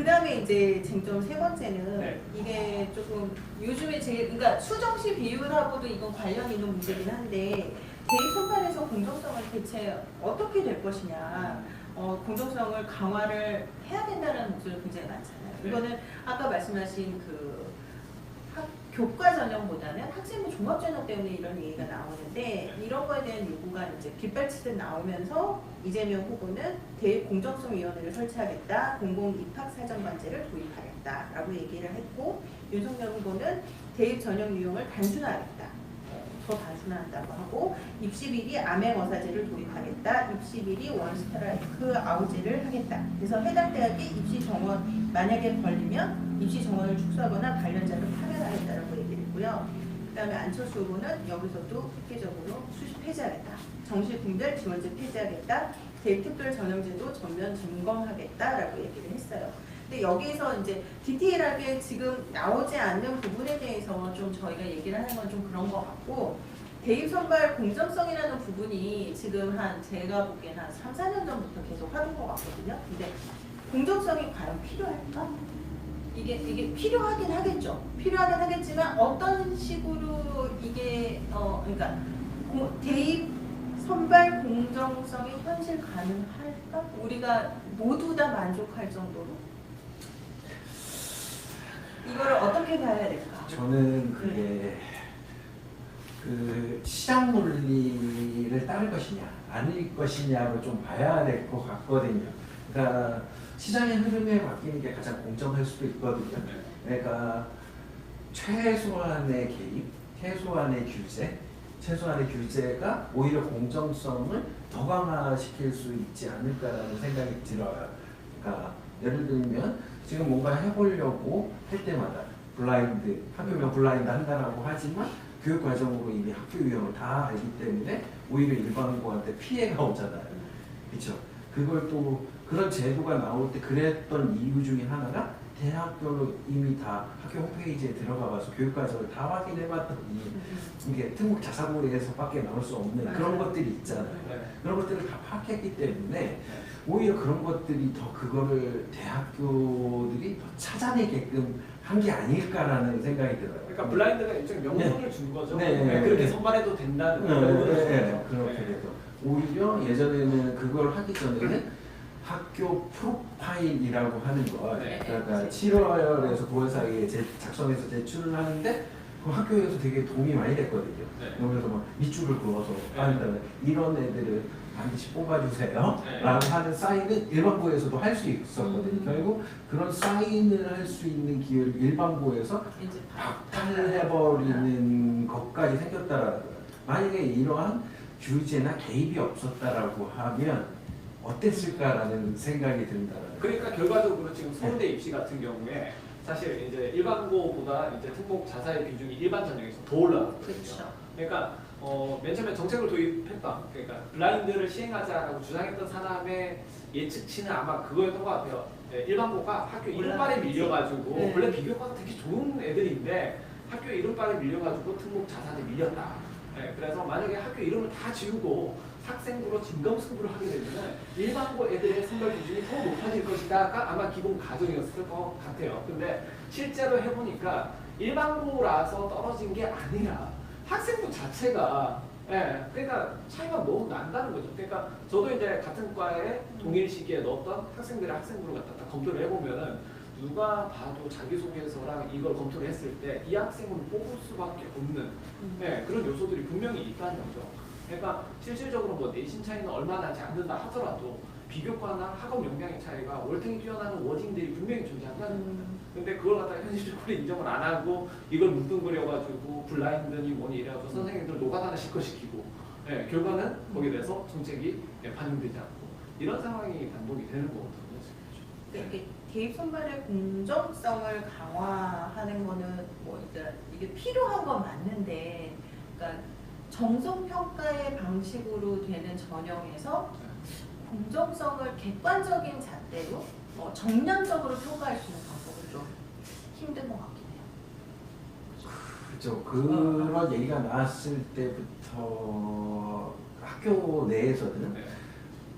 그 다음에 이제 쟁점 세 번째는 네. 이게 조금 요즘에 그러니까 수정시 비율하고도 이건 관련 있는 문제긴 한데 대입 선발에서 공정성은 대체 어떻게 될 것이냐, 공정성을 강화를 해야 된다는 목소리가 굉장히 많잖아요. 네. 이거는 아까 말씀하신 교과 전형보다는 학생부 종합 전형 때문에 이런 얘기가 나오는데 이런 거에 대한 요구가 이제 빗발치듯 나오면서 이재명 후보는 대입 공정성위원회를 설치하겠다, 공공 입학 사정 관제를 도입하겠다라고 얘기를 했고 윤석열 후보는 대입 전형 유형을 단순화하겠다, 더 단순화한다고 하고 입시 비리 암행어사제를 도입하겠다, 입시 비리 원스트라이크 아웃제를 하겠다. 그래서 해당 대학의 입시 정원 만약에 걸리면 입시 정원을 축소하거나 관련자를 파면하겠다라고 얘기를 했고요. 그다음에 안철수 후보는 여기서도 획기적으로 수시 폐지하겠다, 정시분별 지원제 폐지하겠다, 대입특별 전형제도 전면 점검하겠다라고 얘기를 했어요. 근데 여기에서 이제 디테일하게 지금 나오지 않는 부분에 대해서 좀 저희가 얘기를 하는 건 좀 그런 것 같고, 대입 선발 공정성이라는 부분이 지금 제가 보기엔 한 3, 4년 전부터 계속 하던 것 같거든요. 근데 공정성이 과연 필요할까? 이게 필요하긴 하겠죠. 필요하긴 하겠지만 어떤 식으로 이게 그러니까 대입 선발 공정성이 현실 가능할까? 우리가 모두 다 만족할 정도로 이거를 어떻게 봐야 될까? 저는 그게 그 시장 논리를 따를 것이냐 아닐 것이냐로 좀 봐야 될 것 같거든요. 그러니까 시장의 흐름에 맡기는 게 가장 공정할 수도 있거든요. 그러니까 최소한의 개입, 최소한의 규제가 오히려 공정성을 더 강화시킬 수 있지 않을까라는 생각이 들어요. 그러니까 예를 들면 지금 뭔가 해보려고 할 때마다 학교명 블라인드 한다라고 하지만 교육과정으로 이미 학교 유형을 다 알기 때문에 오히려 일반고한테 피해가 오잖아요. 그렇죠? 그걸 또 그런 제도가 나올 때 그랬던 이유 중에 하나가 대학교로 이미 다 학교 홈페이지에 들어가 봐서 교육과정을 다 확인해봤더니 이게 특목 자사고에서밖에 나올 수 없는 그런 것들이 있잖아요. 그런 것들을 다 파악했기 때문에 오히려 그런 것들이 더 그거를 대학교들이 더 찾아내게끔 한 게 아닐까라는 생각이 들어요. 그러니까 블라인드가 일종의 명분을 준 거죠. 네. 그렇게 선발해도 된다는 그렇게 돼서 오히려 예전에는 그걸 하기 전에는 학교 프로파일이라고 하는 거, 그러니까 7월에서 9월 사이에 작성해서 제출을 하는데 그 학교에서 되게 도움이 많이 됐거든요. 그래서 막 밑줄을 그어서 한다면 이런 애들은 반드시 뽑아주세요 라고 하는 사인은 일반고에서도 할 수 있었거든요. 결국 그런 사인을 할 수 있는 기회를 일반고에서 박탈해버리는 것까지 생겼다라는 거예요. 만약에 이러한 규제나 개입이 없었다라고 하면 어땠을까라는 생각이 든다라는 거예요. 그러니까 결과적으로 지금 서울대 입시 같은 경우에 사실 이제 일반고보다 이제 특목 자사의 비중이 일반 전형에서 더 올라갔거든요. 그렇죠. 그러니까 맨 처음에 정책을 도입했다. 그러니까 블라인드를 시행하자라고 주장했던 사람의 예측치는 아마 그거였던 것 같아요. 일반고가 학교 이름빨에 밀려가지고 원래 비교과가 되게 좋은 애들인데 학교 이름빨에 밀려가지고 특목 자사에 밀렸다. 그래서 만약에 학교 이름을 다 지우고 학생부로 진검승부를 하게 되면 일반고 애들의 선발 기준이 더 높아질 것이다가 아마 기본 가정이었을 것 같아요. 근데 실제로 해보니까 일반고라서 떨어진 게 아니라 학생부 자체가 그러니까 차이가 너무 난다는 거죠. 그러니까 저도 이제 같은 과에 동일 시기에 넣었던 학생들의 학생부를 갖다 검토를 해보면은 누가 봐도 자기소개서랑 이걸 검토를 했을 때 이 학생을 뽑을 수밖에 없는 그런 요소들이 분명히 있다는 거죠. 그러니까 실질적으로 뭐 내신 차이는 얼마 나지 않는다 하더라도 비교과나 학업 역량의 차이가 월등히 뛰어나는 워딩들이 분명히 존재한다는 겁니다. 근데 그걸 갖다가 현실적으로 인정을 안 하고 이걸 뭉뚱그려가지고 블라인드니 뭐니 이래가지고 선생님들 노가다나 실컷시키고 결과는 거기에 대해서 정책이 반영되지 않고 이런 상황이 반복이 되는 거거든요. 이게 대입 선발의 공정성을 강화하는 거는 뭐 일단 이게 필요한 건 맞는데, 그러니까 정성평가의 방식으로 되는 전형에서 공정성을 객관적인 잣대로 정량적으로 평가할 수 있는 방법은 좀 힘든 것 같긴 해요. 그렇죠. 그런 얘기가 나왔을 때부터 학교 내에서는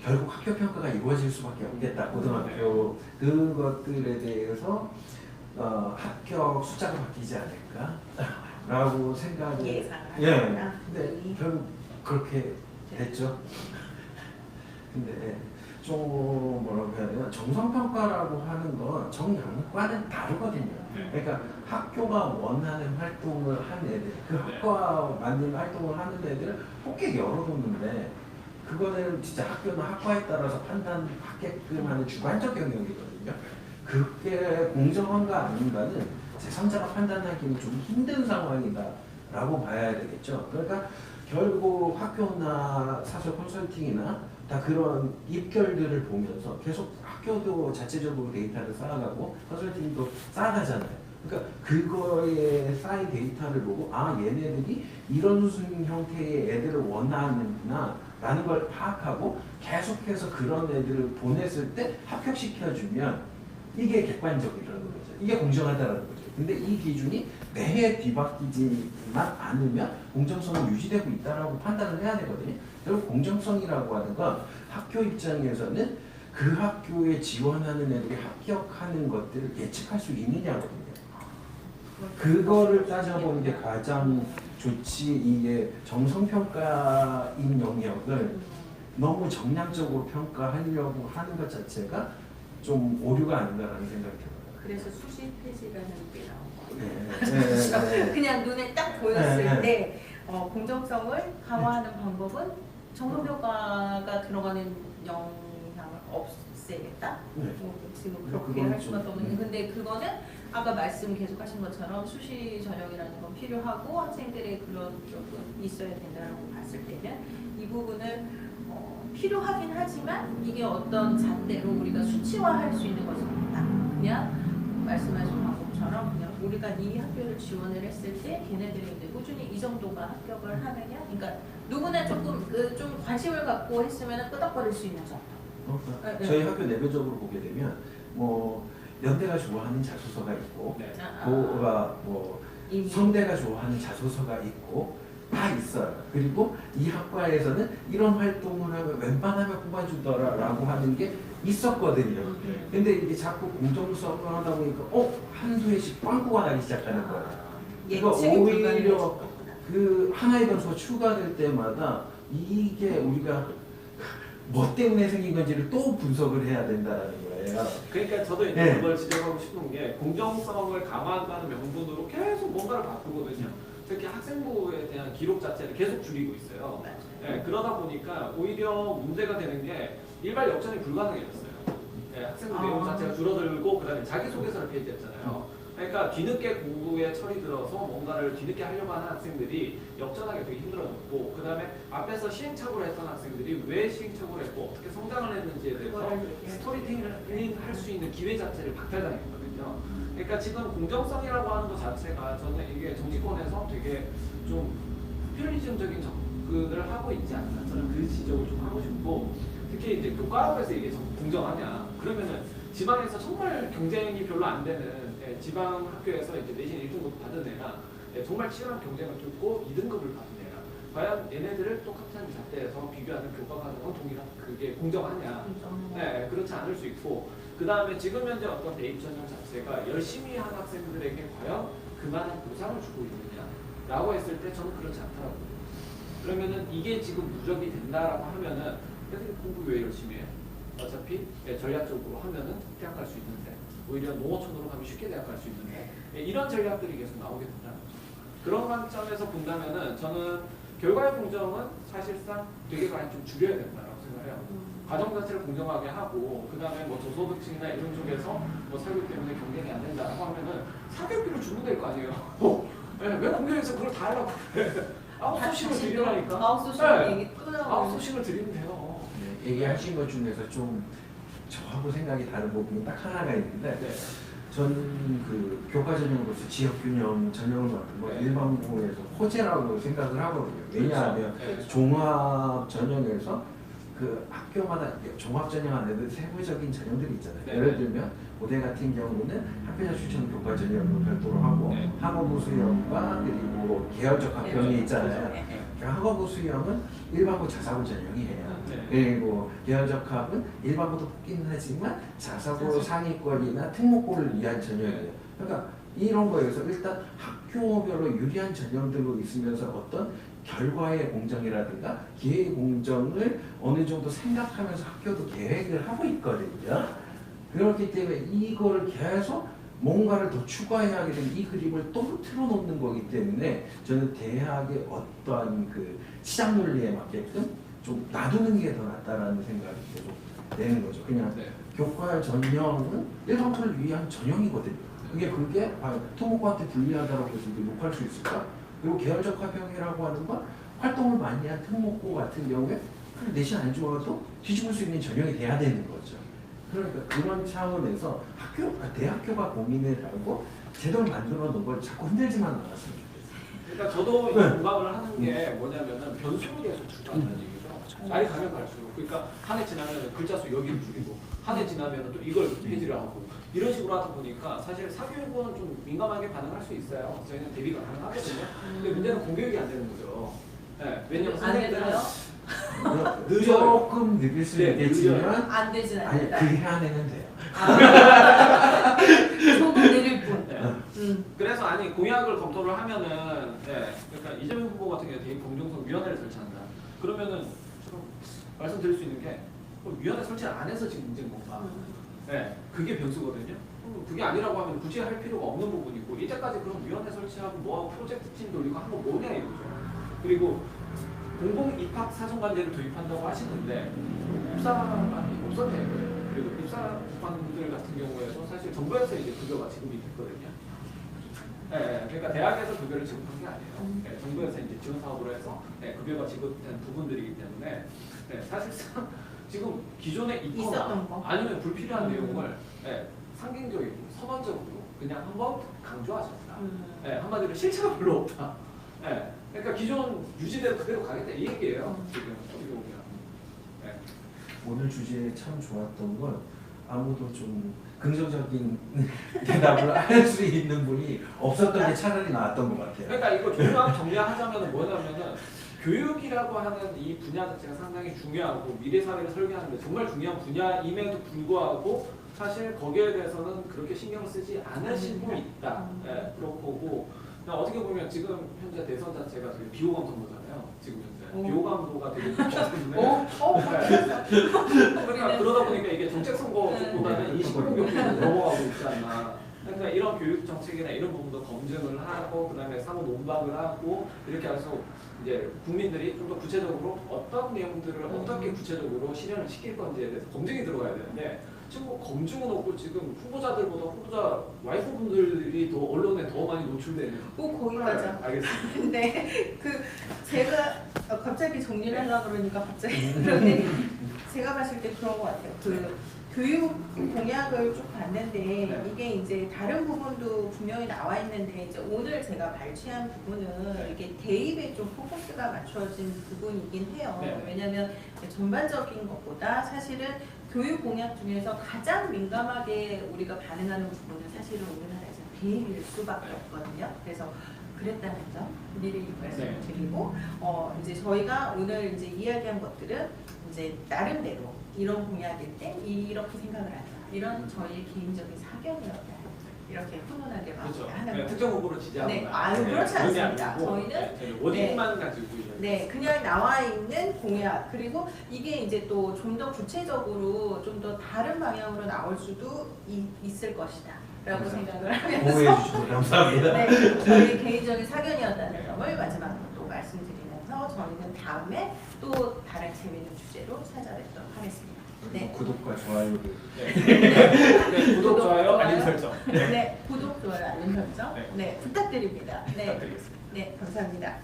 결국 학교 평가가 이루어질 수밖에 없겠다. 고등학교 그것들에 대해서 합격 숫자가 바뀌지 않을까라고 생각을 예상합니다. 근데 결국 그렇게 됐죠. 근데 좀 뭐라고 해야 되나 정성평가라고 하는 건 정량과는 다르거든요. 그러니까 학교가 원하는 활동을 한 애들, 그 학과와 맞는 활동을 하는 애들을 폭게 열어놓는데 그거는 진짜 학교나 학과에 따라서 판단하게끔 하는 주관적 영역이거든요. 그게 공정한가 아닌가는 제3자가 판단하기는 좀 힘든 상황이다라고 봐야 되겠죠. 그러니까 결국 학교나 사설 컨설팅이나 다 그런 입결들을 보면서 계속 학교도 자체적으로 데이터를 쌓아가고 컨설팅도 쌓아가잖아요. 그러니까 그거에 쌓인 데이터를 보고 아 얘네들이 이런 형태의 애들을 원하는구나 라는 걸 파악하고 계속해서 그런 애들을 보냈을 때 합격시켜주면 이게 객관적이라는 거죠. 이게 공정하다는 거죠. 근데 이 기준이 매해 뒤바뀌지만 않으면 공정성은 유지되고 있다라고 판단을 해야 되거든요. 결국 공정성이라고 하는 건 학교 입장에서는 그 학교에 지원하는 애들이 합격하는 것들을 예측할 수 있느냐거든요. 그거를 따져보는 게 가장 좋지. 이게 정성평가인 영역을 너무 정량적으로 평가하려고 하는 것 자체가 좀 오류가 아닌가라는 생각이 들어요. 그래서 수시 폐지라는 게 나온 네, 거예요. 네, 네. 그냥 눈에 딱 보였을 네, 네. 때 공정성을 강화하는 방법은 정성평가가 들어가는 영향을 없애겠다. 네. 지금 그렇게 그건 할 수밖에 좀, 없는 게 근데 그거는 아까 말씀 계속 하신 것처럼 수시 전형이라는 건 필요하고 학생들의 그런 쪽은 있어야 된다고 봤을 때는 이 부분을 필요하긴 하지만 이게 어떤 잣대로 우리가 수치화할 수 있는 것은 없다. 그냥 말씀하신 방법처럼 그냥 우리가 이 학교를 지원을 했을 때 걔네들이 이제 꾸준히 이 정도가 합격을 하느냐, 그러니까 누구나 조금 좀 관심을 갖고 했으면 끄덕거릴 수 있는 정도. 네. 저희 학교 내부적으로 보게 되면 뭐 연대가 좋아하는 자소서가 있고 네. 고가 뭐 이미 성대가 좋아하는 자소서가 있고 다 있어요. 그리고 이 학과에서는 이런 활동을 하면 웬만하면 뽑아주더라라고 하는 게 있었거든요. 근데 이게 자꾸 공정성을 하다 보니까 한두 해씩 빵꾸가 나기 시작하는 거예요. 그러니까 예측이 오히려 불가능해졌구나. 그 하나의 변수가 추가될 때마다 이게 우리가 뭐 때문에 생긴 건지를 또 분석을 해야 된다는 거예요. 그러니까 저도 이제 네. 그걸 지적하고 싶은 게 공정성을 강화한다는 명분으로 계속 뭔가를 바꾸거든요. 특히 학생부에 대한 기록 자체를 계속 줄이고 있어요. 네, 그러다 보니까 오히려 문제가 되는 게 일괄 역전이 불가능해졌어요. 네, 학생부 내용 자체가 줄어들고 그다음에 자기소개서를 폐지했잖아요. 그러니까 뒤늦게 공부에 철이 들어서 뭔가를 뒤늦게 하려고 하는 학생들이 역전하기 되게 힘들어졌고 그다음에 앞에서 시행착오를 했던 학생들이 왜 시행착오를 했고 어떻게 성장을 했는지에 대해서 스토리텔링을 할 수 있는 기회 자체를 박탈당했거든요. 그러니까 지금 공정성이라고 하는 것 자체가 저는 이게 정치권에서 되게 좀 포퓰리즘적인 접근을 하고 있지 않나 저는 그 지적을 좀 하고 싶고 특히 이제 교과학에서 이게 공정하냐 그러면은 지방에서 정말 경쟁이 별로 안 되는 지방 학교에서 이제 내신 1등급 받은 애가 정말 치열한 경쟁을 뚫고 2등급을 받은 애가 과연 얘네들을 똑같은 잣대에서 비교하는 교과과정은 동일한 그게 공정하냐? 네, 그렇지 않을 수 있고 그 다음에 지금 현재 어떤 대입 전형 자체가 열심히 한 학생들에게 과연 그만한 보상을 주고 있느냐라고 했을 때 저는 그렇지 않더라고요. 그러면은 이게 지금 누적이 된다라고 하면은 애들이 공부 왜 열심히 해요? 어차피 전략적으로 하면은 대학 갈 수 있는데 오히려 농어촌으로 가면 쉽게 대학 갈 수 있는데 이런 전략들이 계속 나오게 된다는 거죠. 그런 관점에서 본다면은 저는 결과의 공정은 사실상 되게 많이 좀 줄여야 된다고 생각해요. 과정 자체를 공정하게 하고 그 다음에 뭐 저소득층이나 이런 쪽에서 뭐 사교육 때문에 경쟁이 안 된다라고 하면은 사교육비를 주면 될 거 아니에요. 네, 왜 공정에서 그걸 다 하려고 아웃소싱을 드리라니까. 아웃소싱 얘기 또 나오고. 아웃소싱을 드리면 돼요. 네, 얘기하신 것 중에서 좀 저하고 생각이 다른 부분이 딱 하나가 있는데 네. 저는 그 교과 전형으로서 지역균형 전형을 맡은 거 네. 일반고에서 호재라고 생각을 하거든요. 왜냐하면 그렇죠. 종합 전형에서 그 학교마다 종합 전형 안에도 세부적인 전형들이 있잖아요. 네. 예를 들면 고대 같은 경우는 학교장 추천 교과 전형으로 별도로 하고 네. 학업부 수업과 그리고 계열적 합평이 있잖아요. 학업부 수형은 일반고 자사고 전형이에요. 네. 그리고 계열적 학은 일반고도 붙기는 하지만 자사고 상위권이나 특목고를 위한 전형이에요. 그러니까 이런 거에서 일단 학교별로 유리한 전형들로 있으면서 어떤 결과의 공정이라든가 기회의 공정을 어느 정도 생각하면서 학교도 계획을 하고 있거든요. 그렇기 때문에 이걸 계속 뭔가를 더 추가해야 하게 되면 이 그림을 또 틀어놓는 거기 때문에 저는 대학의 어떠한 그 시장 논리에 맞게끔 좀 놔두는 게 더 낫다라는 생각이 계속 내는 거죠. 그냥 네. 교과 전형은 일반고를 위한 전형이거든요. 그게 토목과한테 불리하다고 해서 우리 욕할 수 있을까? 그리고 계열적 화평이라고 하는 건 활동을 많이 한 특목고 같은 경우에 내신 안 좋아도 뒤집을 수 있는 전형이 돼야 되는 거죠. 그러니까 그런 차원에서 대학교가 고민을 하고 제도를 만들어 놓은 걸 자꾸 흔들지만 않았으면 좋겠어요. 그러니까 저도 이 공감을 하는 게 뭐냐면은 변수를 계속 주라는 얘기죠. 날이 가면 갈수록 그러니까 한 해 지나면 글자 수 여기를 줄이고 한 해 지나면 또 이걸 폐지를 하고 이런 식으로 하다 보니까 사실 사교육은 좀 민감하게 반응할 수 있어요. 저희는 대비가 가능하거든요. 근데 문제는 공교육이 안 되는 거죠. 네, 왜냐면 안 되나요? 늦어요. 조금 느낄 수 네, 있겠지만 안 되진 아니 않는다. 그게 안에는 돼요. 조금 느릴 뿐. 네. 그래서 아니 공약을 검토를 하면은 그러니까 이재명 후보 같은 경우에 대입공정성 위원회를 설치한다. 그러면은 좀 말씀드릴 수 있는 게 위원회 설치를 안 해서 지금 문제인 건가? 네, 그게 변수거든요. 그게 아니라고 하면 굳이 할 필요가 없는 부분이고 이때까지 그럼 위원회 설치하고 뭐하고 프로젝트 팀 돌리고 한 거 뭐냐 이거죠. 그리고 공공 입학 사정관제를 도입한다고 하시는데 입사관이 없었대요. 그리고 입사관들 같은 경우에도 사실 정부에서 이제 급여가 지급이 됐거든요. 네, 그러니까 대학에서 급여를 지급한 게 아니에요. 네, 정부에서 이제 지원 사업으로 해서 급여가 지급된 부분들이기 때문에 사실상 지금 기존에 있거나 아니면 불필요한 내용을 상징적이고 선언적으로 그냥 한번 강조하셨다. 한마디로 실체가 별로 없다. 그러니까 기존 유지대로 그대로 가겠다 이 얘기예요. 지금 어떻게 보면. 오늘 주제에 참 좋았던 건 아무도 좀 긍정적인 대답을 할 수 있는 분이 없었던 게 차라리 나았던 것 같아요. 그러니까 이거 정리하자면 뭐냐면은 교육이라고 하는 이 분야 자체가 상당히 중요하고 미래 사회를 설계하는데 정말 중요한 분야임에도 불구하고 사실 거기에 대해서는 그렇게 신경을 쓰지 않으시고 있다. 그렇고 보고 어떻게 보면 지금 현재 대선 자체가 되게 비호감 선거잖아요. 지금 현재 비호감도가 되게 높기 때문에 그러니까 그러다 보니까 이게 정책 선거보다는 이 신공 경쟁으로 넘어가고 있지 않나. 그러니까 이런 교육 정책이나 이런 부분도 검증을 하고 그다음에 상호 논박을 하고 이렇게 해서 이제 국민들이 좀 더 구체적으로 어떤 내용들을 어떻게 구체적으로 실현을 시킬 건지에 대해서 검증이 들어가야 되는데 지금 뭐 검증은 없고 지금 후보자들보다 후보자 와이프분들이 더 언론에 더 많이 노출되는. 꼭 거기 가자. 알겠습니다. 근데 제가 갑자기 정리를 하려고 그러니까 갑자기 그런데 제가 봤을 때 그런 것 같아요. 교육 공약을 쭉 봤는데 이게 이제 다른 부분도 분명히 나와 있는데 이제 오늘 제가 발췌한 부분은 이게 대입에 좀 포커스가 맞춰진 부분이긴 해요. 왜냐하면 전반적인 것보다 사실은 교육 공약 중에서 가장 민감하게 우리가 반응하는 부분은 사실은 우리나라에서 대입일 수밖에 없거든요. 그래서 그랬다는 점 미리 말씀드리고 이제 저희가 오늘 이제 이야기한 것들은 이제 나름대로 이런 공약일 때 이렇게 생각을 한다. 이런 저희의 개인적인 사견이었다. 이렇게 훈훈하게 그렇죠. 특정 후보를 지지하거나 그렇지 않습니다. 저희는 원인만 가지고 그냥 나와 있는 공약 그리고 이게 이제 또 좀 더 구체적으로 좀 더 다른 방향으로 나올 수도 있을 것이다. 라고 생각을 하면서 보호해 주셔서 감사합니다. 저희 개인적인 사견이었다는 점을 마지막으로 또 말씀드리면서 저희는 다음에 또 다른 재미있는 주제로 찾아뵙도록 하겠습니다. 구독과 좋아요를 구독, 좋아요, 알림 설정. 구독, 좋아요, 알림 설정. 부탁드립니다. 부탁드리겠습니다. 감사합니다.